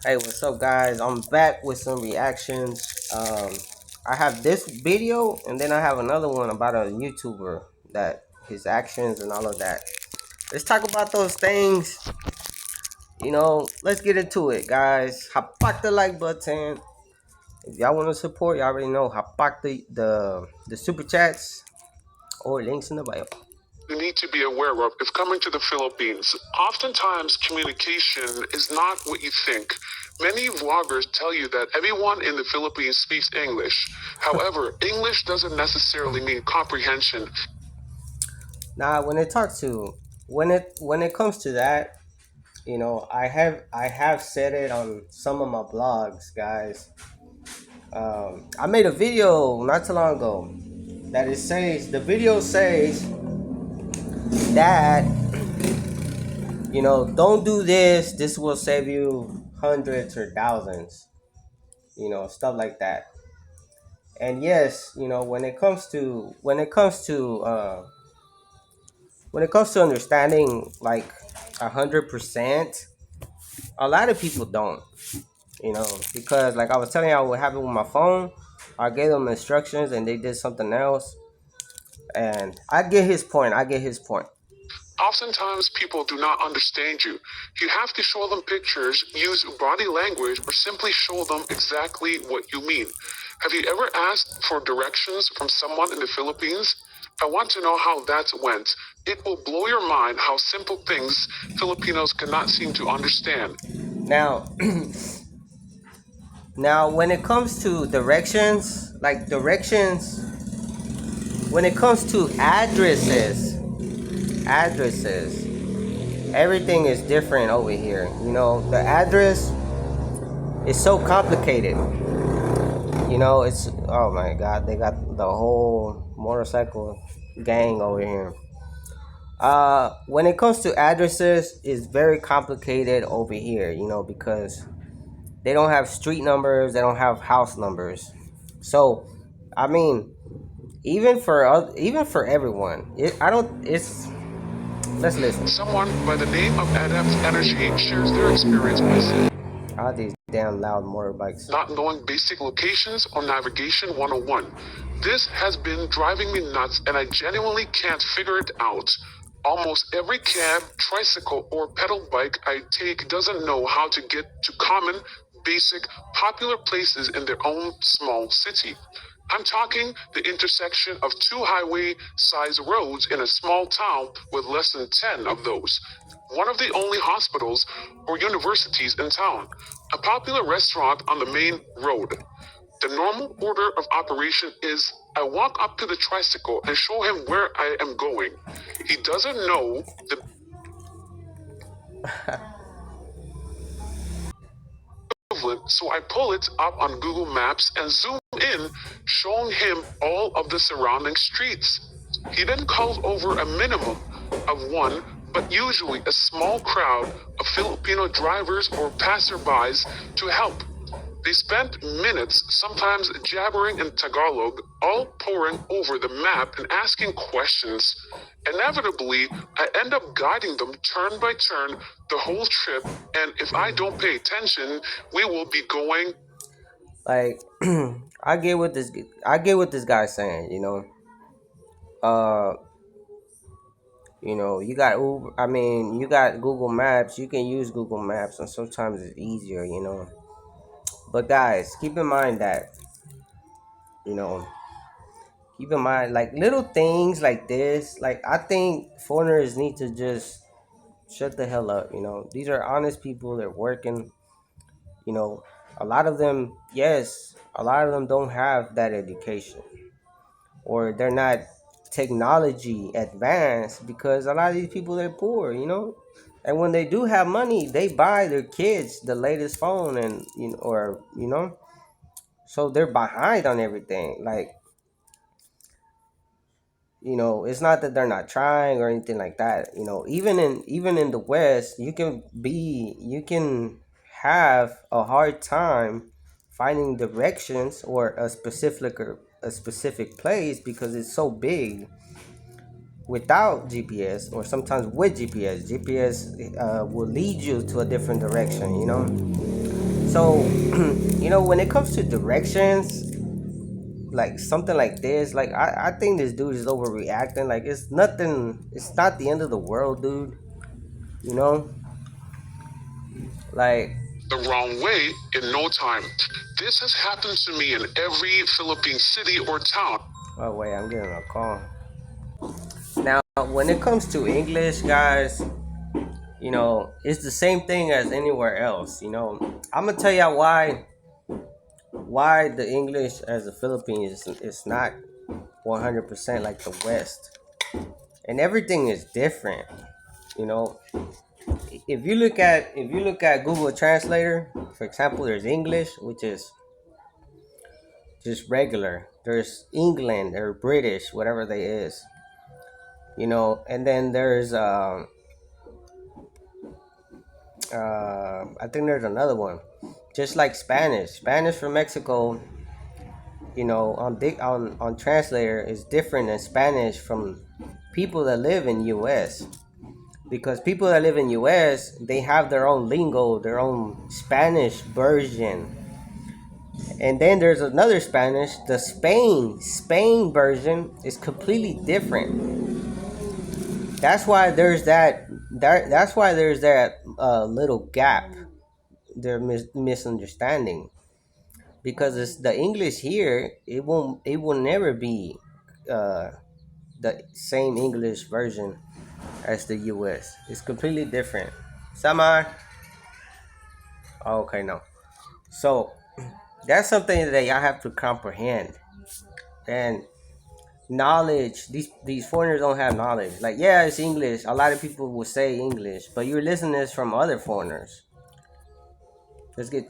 Hey, what's up, guys? I'm back with some reactions. I have this video, and then I have another one about a YouTuber that his actions and all of that. Let's talk about those things. Let's get into it, guys. Hop back the like button. If y'all want to support, y'all already know. Hop back the super chats or links in the bio. You need to be aware of if coming to the Philippines. Oftentimes, communication is not what you think. Many vloggers tell you that everyone in the Philippines speaks English. However, English doesn't necessarily mean comprehension. Now, when it comes to that, I have said it on some of my blogs, guys. I made a video not too long ago that the video says that don't do this. This will save you hundreds or thousands. Stuff like that. And yes, when it comes to understanding like 100%, a lot of people don't. Because like I was telling y'all what happened with my phone. I gave them instructions and they did something else. And I get his point. Oftentimes, people do not understand you. You have to show them pictures, use body language, or simply show them exactly what you mean. Have you ever asked for directions from someone in the Philippines? I want to know how that went. It will blow your mind how simple things Filipinos cannot seem to understand. Now, now when it comes to when it comes to addresses, everything is different over here. The address is so complicated. It's, oh my god, they got the whole motorcycle gang over here. When it comes to addresses, it's very complicated over here, because they don't have street numbers, they don't have house numbers. So, I mean, even for everyone, let's listen. Someone by the name of Adept Energy shares their experience by saying, All these damn loud motorbikes. not knowing basic locations or navigation 101. This has been driving me nuts and I genuinely can't figure it out. Almost every cab, tricycle, or pedal bike I take doesn't know how to get to common, basic, popular places in their own small city. I'm talking the intersection of two highway-sized roads in a small town with less than 10 of those. One of the only hospitals or universities in town. A popular restaurant on the main road. The normal order of operation is I walk up to the tricycle and show him where I am going. He doesn't know the equivalent, so I pull it up on Google Maps and zoom in, showing him all of the surrounding streets. He then calls over a minimum of one, but usually a small crowd of Filipino drivers or passerbys to help. They spent minutes, sometimes jabbering in Tagalog, all poring over the map and asking questions. Inevitably, I end up guiding them turn by turn the whole trip, and if I don't pay attention, we will be going. Like, I get what this guy's saying. Uh, you got Uber. I mean, you got Google Maps. You can use Google Maps, and sometimes it's easier. But guys, you know, keep in mind, like little things like this. Like I think foreigners need to just shut the hell up. These are honest people. They're working. You know, a lot of them, yes, a lot of them don't have that education, or they're not technology advanced, because a lot of these people, they're poor. And when they do have money, they buy their kids the latest phone, and so they're behind on everything. Like, it's not that they're not trying or anything like that. Even in the West, you can have a hard time finding directions or a specific place, because it's so big without GPS, or sometimes with GPS. GPS will lead you to a different direction. So, when it comes to directions, like something like this, like I think this dude is overreacting. Like it's nothing. It's not the end of the world, dude. You know, like the wrong way in no time. This has happened to me in every Philippine city or town. oh wait, I'm getting a call. Now, when it comes to English, guys, it's the same thing as anywhere else. I'm gonna tell y'all why the English as the Philippines is not 100% like the West, and everything is different. You know, if you look at Google Translator, for example, there's English, which is just regular. There's England or British, whatever they is. And then there's I think there's another one, just like Spanish. Spanish from Mexico, on translator is different than Spanish from people that live in U.S. Because people that live in U.S. they have their own lingo, their own Spanish version, and then there's another Spanish. The Spain version is completely different. That's why there's that little gap. They're misunderstanding because it's the English here. It will never be uh, the same English version as the U.S. It's completely different. Samar. Oh, okay, no. So that's something that y'all have to comprehend. And knowledge, these foreigners don't have knowledge. Like, yeah, it's English. A lot of people will say English, but you're listening to this from other foreigners. Let's get